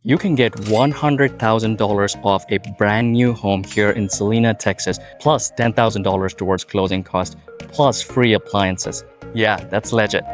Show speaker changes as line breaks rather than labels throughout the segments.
You can get $100,000 off a brand new home here in Celina, Texas, plus $10,000 towards closing costs, plus free appliances. Yeah, that's legit.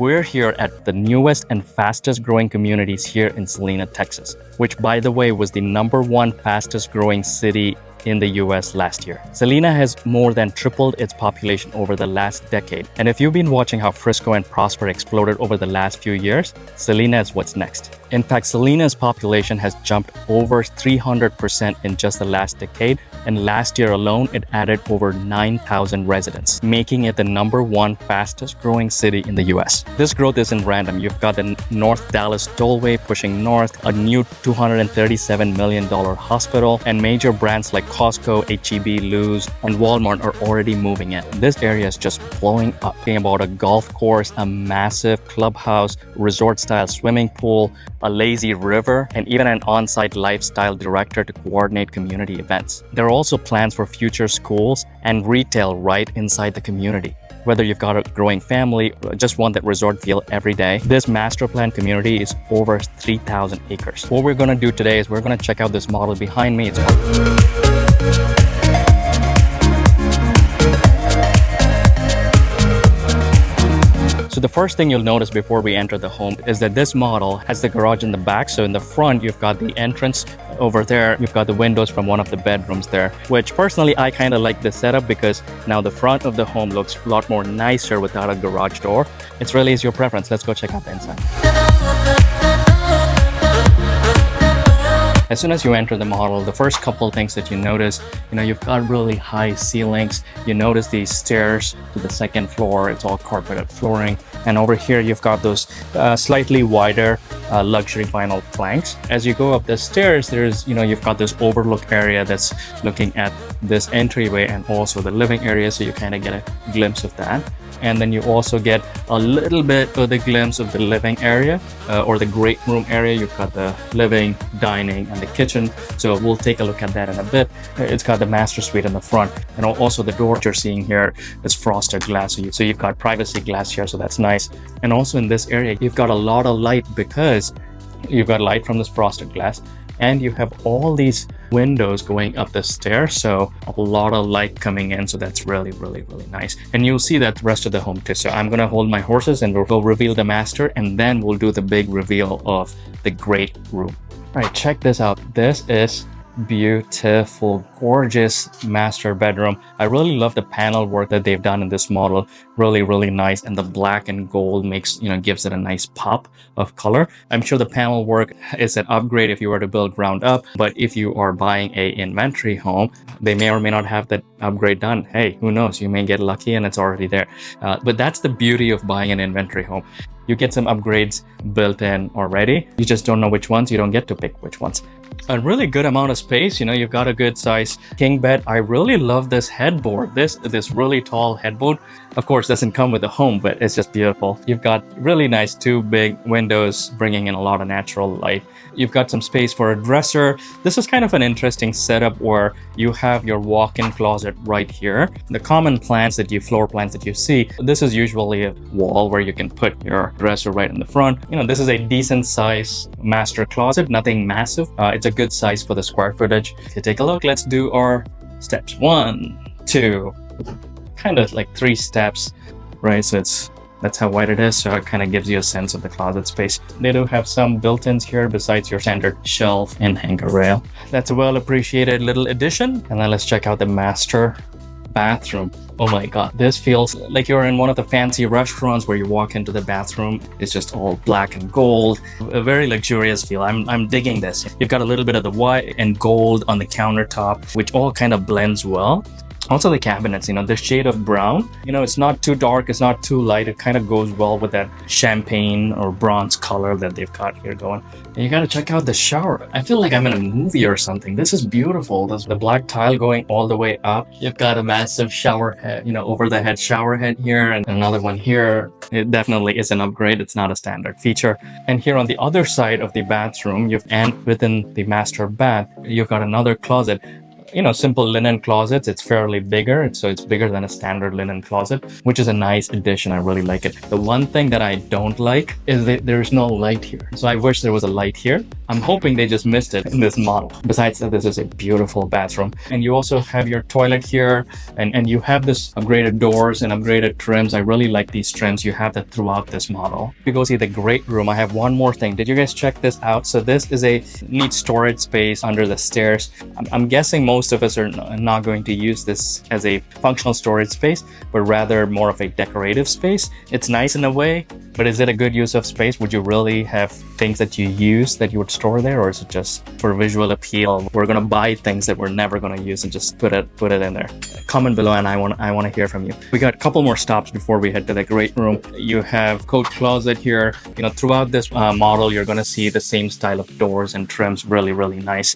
We're here at the newest and fastest growing communities here in Celina, Texas, which by the way was the #1 fastest growing city in the US last year. Celina has more than tripled its population over the last decade. And if you've been watching how Frisco and Prosper exploded over the last few years, Celina is what's next. In fact, Celina's population has jumped over 300% in just the last decade, and last year alone, it added over 9,000 residents, making it the #1 fastest growing city in the US. This growth isn't random. You've got the North Dallas Tollway pushing north, a new $237 million hospital, and major brands like Costco, H-E-B, Lowe's, and Walmart are already moving in. This area is just blowing up. Think about a golf course, a massive clubhouse, resort-style swimming pool, a lazy river, and even an on-site lifestyle director to coordinate community events. There are also plans for future schools and retail right inside the community. Whether you've got a growing family or just want that resort feel every day, this master plan community is over 3,000 acres. What we're gonna do today is we're gonna check out this model behind me. So the first thing you'll notice before we enter the home is that this model has the garage in the back. So in the front, you've got the entrance. Over there, you've got the windows from one of the bedrooms there, which personally, I kind of like this setup because now the front of the home looks a lot more nicer without a garage door. It really is your preference. Let's go check out the inside. As soon as you enter the model, the first couple of things that you notice, you've got really high ceilings. You notice these stairs to the second floor. It's all carpeted flooring. And over here, you've got those slightly wider luxury vinyl planks. As you go up the stairs, you've got this overlook area that's looking at this entryway and also the living area. So you kind of get a glimpse of that. And then you also get a little bit of the glimpse of the living area or the great room area. You've got the living, dining, and the kitchen. So we'll take a look at that in a bit. It's got the master suite in the front. And also the door you're seeing here is frosted glass. So you've got privacy glass here, so that's nice. And also in this area, you've got a lot of light because you've got light from this frosted glass. And you have all these windows going up the stairs, so a lot of light coming in. So that's really, really, really nice. And you'll see that the rest of the home too. So I'm gonna hold my horses and we'll reveal the master, and then we'll do the big reveal of the great room. All right, check this out. This is beautiful, gorgeous master bedroom. I really love the panel work that they've done in this model. Really, really nice. And the black and gold gives it a nice pop of color. I'm sure the panel work is an upgrade if you were to build ground up, but if you are buying a inventory home, they may or may not have that upgrade done. Hey, who knows? You may get lucky and it's already there. But that's the beauty of buying an inventory home. You get some upgrades built in already. You just don't know which ones. You don't get to pick which ones. A really good amount of space. You've got a good size king bed. I really love this headboard. This really tall headboard. Of course, doesn't come with a home, but it's just beautiful. You've got really nice 2 big windows bringing in a lot of natural light. You've got some space for a dresser. This is kind of an interesting setup where you have your walk-in closet right here. The common floor plans that you see, this is usually a wall where you can put your dresser right in the front. This is a decent size master closet, nothing massive. It's a good size for the square footage. To take a look, let's do our steps. 1, 2, kind of like 3 steps, right? So that's how wide it is. So it kind of gives you a sense of the closet space. They do have some built-ins here besides your standard shelf and hanger rail. That's a well appreciated little addition. And then let's check out the master bathroom. Oh my God, this feels like you're in one of the fancy restaurants where you walk into the bathroom. It's just all black and gold, a very luxurious feel. I'm digging this. You've got a little bit of the white and gold on the countertop, which all kind of blends well. Also the cabinets, the shade of brown, it's not too dark, it's not too light. It kind of goes well with that champagne or bronze color that they've got here going. And you got to check out the shower. I feel like I'm in a movie or something. This is beautiful. There's the black tile going all the way up. You've got a massive shower head, over the head shower head here, and another one here. It definitely is an upgrade. It's not a standard feature. And here on the other side of the bathroom, and within the master bath, you've got another closet. simple linen closets. It's fairly bigger, so it's bigger than a standard linen closet, which is a nice addition. I really like it. The one thing that I don't like is that there's no light here. So I wish there was a light here. I'm hoping they just missed it in this model. Besides that, this is a beautiful bathroom. And you also have your toilet here, and you have this upgraded doors and upgraded trims. I really like these trims. You have that throughout this model. If you go see the great room, I have one more thing. Did you guys check this out? So this is a neat storage space under the stairs. I'm guessing most of us are not going to use this as a functional storage space, but rather more of a decorative space. It's nice in a way, but is it a good use of space? Would you really have things that you use that you would store there, or is it just for visual appeal? We're gonna buy things that we're never gonna use and just put it in there. Comment below, and I want to hear from you. We got a couple more stops before we head to the great room. You have coat closet here. Throughout this model, you're gonna see the same style of doors and trims. Really, really nice.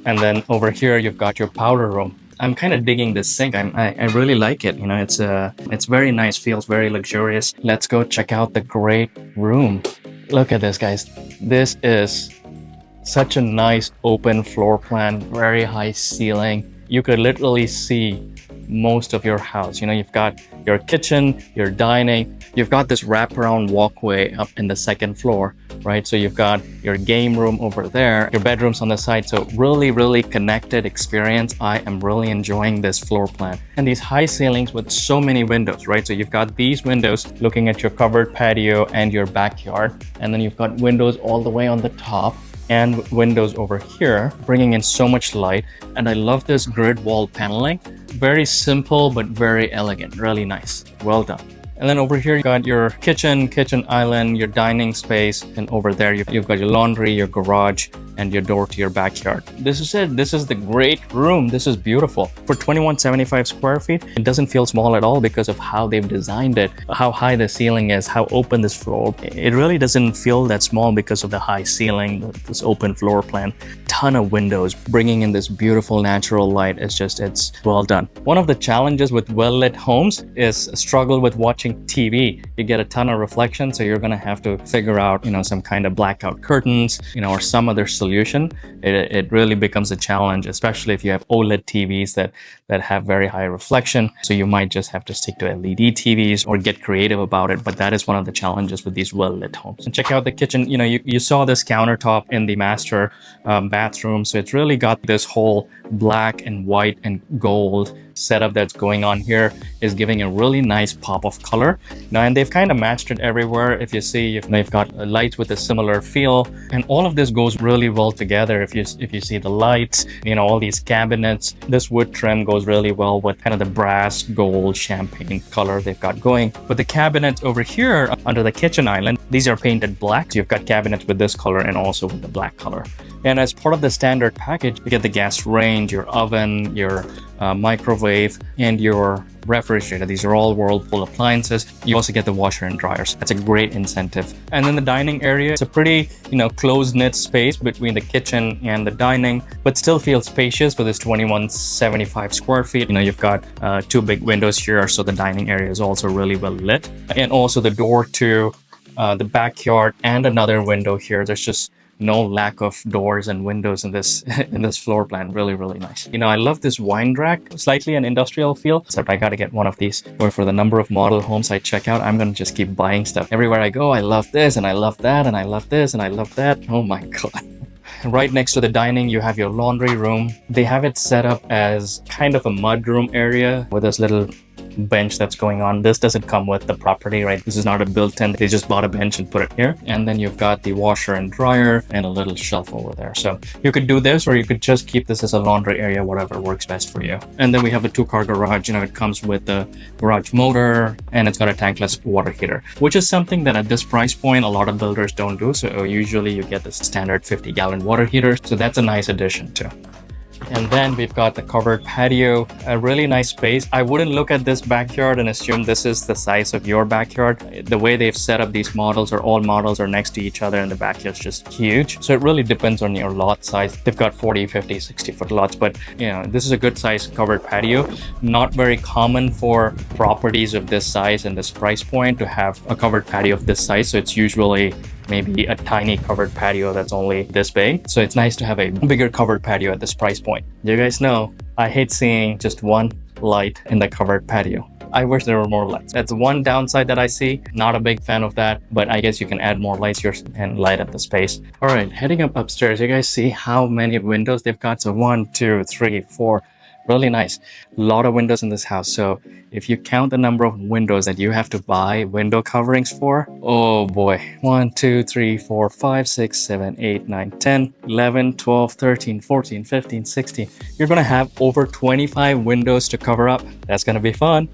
And then over here, you've got your powder room. I'm kind of digging this sink. I really like it. It's very nice, feels very luxurious. Let's go check out the great room. Look at this, guys. This is such a nice open floor plan, very high ceiling. You could literally see most of your house. You've got your kitchen, your dining, you've got this wraparound walkway up in the second floor, right? So you've got your game room over there, your bedrooms on the side. So really, really connected experience. I am really enjoying this floor plan. And these high ceilings with so many windows, right? So you've got these windows looking at your covered patio and your backyard. And then you've got windows all the way on the top and windows over here, bringing in so much light. And I love this grid wall paneling. Very simple, but very elegant, really nice. Well done. And then over here, you got your kitchen island, your dining space, and over there, you've got your laundry, your garage, and your door to your backyard. This is it. This is the great room. This is beautiful. For 2175 square feet, it doesn't feel small at all because of how they've designed it, how high the ceiling is, how open this floor. It really doesn't feel that small because of the high ceiling, this open floor plan. Ton of windows, bringing in this beautiful natural light. It's well done. One of the challenges with well-lit homes is a struggle with watching TV. You get a ton of reflection, so you're gonna have to figure out, some kind of blackout curtains, or some other solution. It really becomes a challenge, especially if you have OLED TVs that have very high reflection. So you might just have to stick to LED TVs or get creative about it. But that is one of the challenges with these well-lit homes. And check out the kitchen. You saw this countertop in the master bathroom. So it's really got this whole black and white and gold setup that's going on here, is giving a really nice pop of color. And they've kind of matched it everywhere. If you see, they've got lights with a similar feel, and all of this goes really well together. If you see the lights, all these cabinets, this wood trim goes really well with kind of the brass gold champagne color they've got going. But the cabinets over here under the kitchen island, these are painted black. So you've got cabinets with this color and also with the black color. And as part of the standard package, you get the gas range, your oven, your microwave, and your refrigerator. These are all Whirlpool appliances. You also get the washer and dryers. That's a great incentive. And then the dining area, it's a pretty, close-knit space between the kitchen and the dining, but still feels spacious for this 2175 square feet. You've got two big windows here, so the dining area is also really well lit. And also the door to the backyard and another window here. There's just no lack of doors and windows in this floor plan. Really, really nice. I love this wine rack, slightly an industrial feel, except I got to get one of these. Or for the number of model homes I check out, I'm gonna just keep buying stuff. Everywhere I go, I love this and I love that and I love this and I love that. Oh my god. Right next to the dining, you have your laundry room. They have it set up as kind of a mudroom area with this little bench that's going on. This doesn't come with the property, right? This is not a built-in. They just bought a bench and put it here. And then you've got the washer and dryer and a little shelf over there. So you could do this, or you could just keep this as a laundry area, whatever works best for you. And then we have a 2-car garage. It comes with the garage motor, and it's got a tankless water heater, which is something that at this price point, a lot of builders don't do. So usually you get the standard 50-gallon water heater. So that's a nice addition too. And then we've got the covered patio, a really nice space. I wouldn't look at this backyard and assume this is the size of your backyard. The way they've set up these models, or all models are next to each other, and the backyard's just huge. So it really depends on your lot size. They've got 40, 50, 60-foot lots, but this is a good size covered patio. Not very common for properties of this size and this price point to have a covered patio of this size. So it's usually maybe a tiny covered patio that's only this big. So it's nice to have a bigger covered patio at this price point. You guys know I hate seeing just one light in the covered patio. I wish there were more lights. That's one downside that I see. Not a big fan of that, but I guess you can add more lights here and light up the space. All right, heading up upstairs, you guys see how many windows they've got? So 1, 2, 3, 4. Really nice. A lot of windows in this house. So if you count the number of windows that you have to buy window coverings for, oh boy. 1, 2, 3, 4, 5, 6, 7, 8, 9, 10, 11, 12, 13, 14, 15, 16. You're going to have over 25 windows to cover up. That's going to be fun.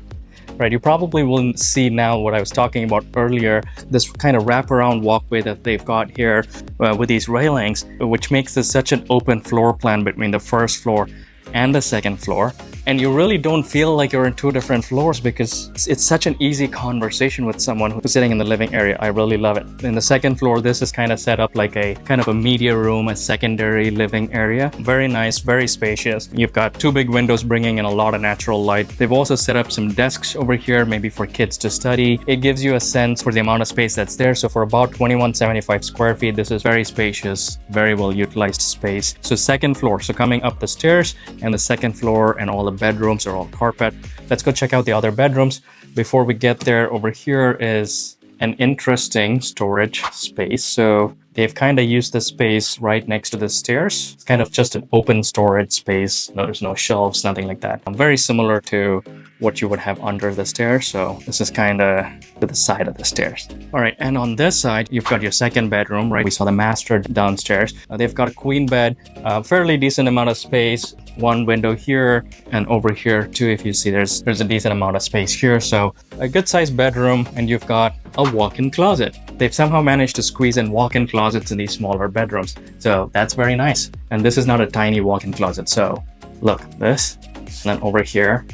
Right, you probably will see now what I was talking about earlier, this kind of wraparound walkway that they've got here with these railings, which makes this such an open floor plan between the first floor and the second floor. And you really don't feel like you're in two different floors because it's such an easy conversation with someone who's sitting in the living area. I really love it. In the second floor, this is kind of set up like a kind of a media room, a secondary living area. Very nice, very spacious. You've got two big windows bringing in a lot of natural light. They've also set up some desks over here, maybe for kids to study. It gives you a sense for the amount of space that's there. So for about 2175 square feet, this is very spacious, very well utilized space. So second floor, so coming up the stairs and the second floor and all the bedrooms are all carpet. Let's go check out the other bedrooms. Before we get there, over here is an interesting storage space. So they've kind of used the space right next to the stairs. It's kind of just an open storage space. No, there's no shelves, nothing like that. Very similar to what you would have under the stairs. So this is kind of to the side of the stairs. All right, and on this side, you've got your second bedroom, right? We saw the master downstairs. They've got a queen bed, fairly decent amount of space. One window here and over here too. If you see, there's a decent amount of space here. So a good sized bedroom, and you've got a walk-in closet. They've somehow managed to squeeze in walk-in closets in these smaller bedrooms. So that's very nice. And this is not a tiny walk-in closet. So look, this, and then over here.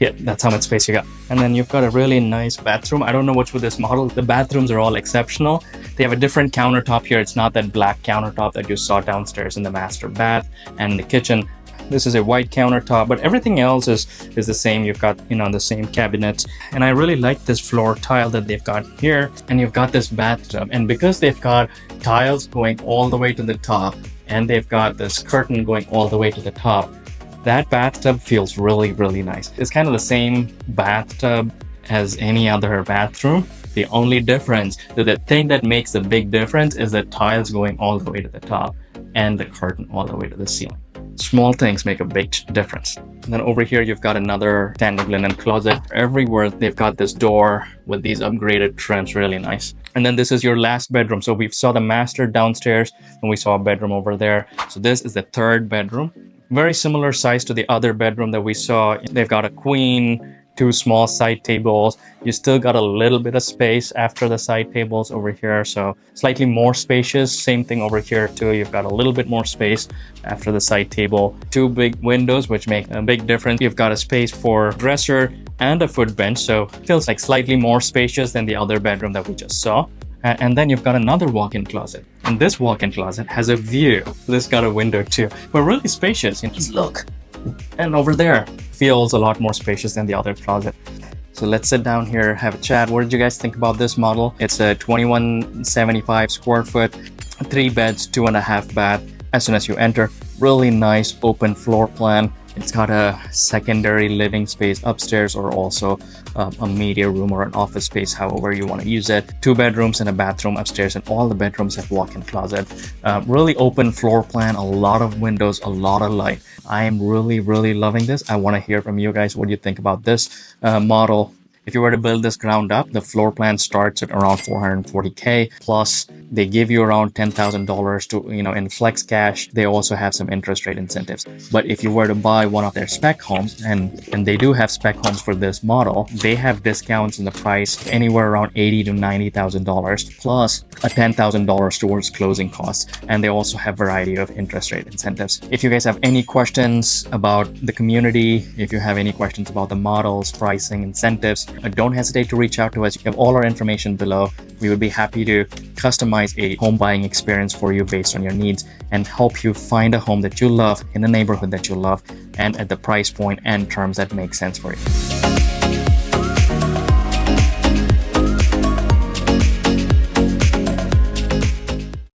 Yeah, that's how much space you got. And then you've got a really nice bathroom. I don't know what's with this model. The bathrooms are all exceptional. They have a different countertop here. It's not that black countertop that you saw downstairs in the master bath and the kitchen. This is a white countertop, but everything else is the same. You've got, the same cabinets. And I really like this floor tile that they've got here. And you've got this bathtub. And because they've got tiles going all the way to the top, and they've got this curtain going all the way to the top, that bathtub feels really, really nice. It's kind of the same bathtub as any other bathroom. The only difference, the thing that makes the big difference is the tiles going all the way to the top and the curtain all the way to the ceiling. Small things make a big difference. And then over here, you've got another standing linen closet. Everywhere, they've got this door with these upgraded trims, really nice. And then this is your last bedroom. So we saw the master downstairs and we saw a bedroom over there. So this is the third bedroom. Very similar size to the other bedroom that we saw. They've got a queen, two small side tables. You still got a little bit of space after the side tables over here. So slightly more spacious. Same thing over here too. You've got a little bit more space after the side table. Two big windows, which make a big difference. You've got a space for dresser and a foot bench. So it feels like slightly more spacious than the other bedroom that we just saw. And then you've got another walk-in closet. And this walk-in closet has a view. This got a window too, but really spacious. Just look. And over there feels a lot more spacious than the other closet. So let's sit down here, have a chat. What did you guys think about this model? It's a 2175 square foot, 3 beds, 2.5 bath. As soon as you enter, really nice open floor plan. It's got a secondary living space upstairs, or also a media room or an office space, however you want to use it. 2 bedrooms and a bathroom upstairs, and all the bedrooms have walk-in closet. Really open floor plan, a lot of windows, a lot of light. I am really, really loving this. I want to hear from you guys. What do you think about this model? If you were to build this ground up, the floor plan starts at around $440K, plus they give you around $10,000 to, in flex cash. They also have some interest rate incentives. But if you were to buy one of their spec homes, and they do have spec homes for this model, they have discounts in the price anywhere around $80,000 to $90,000, plus a $10,000 towards closing costs. And they also have a variety of interest rate incentives. If you guys have any questions about the community, if you have any questions about the models, pricing, incentives, don't hesitate to reach out to us. You have all our information below. We would be happy to customize a home buying experience for you based on your needs and help you find a home that you love in the neighborhood that you love and at the price point and terms that make sense for you.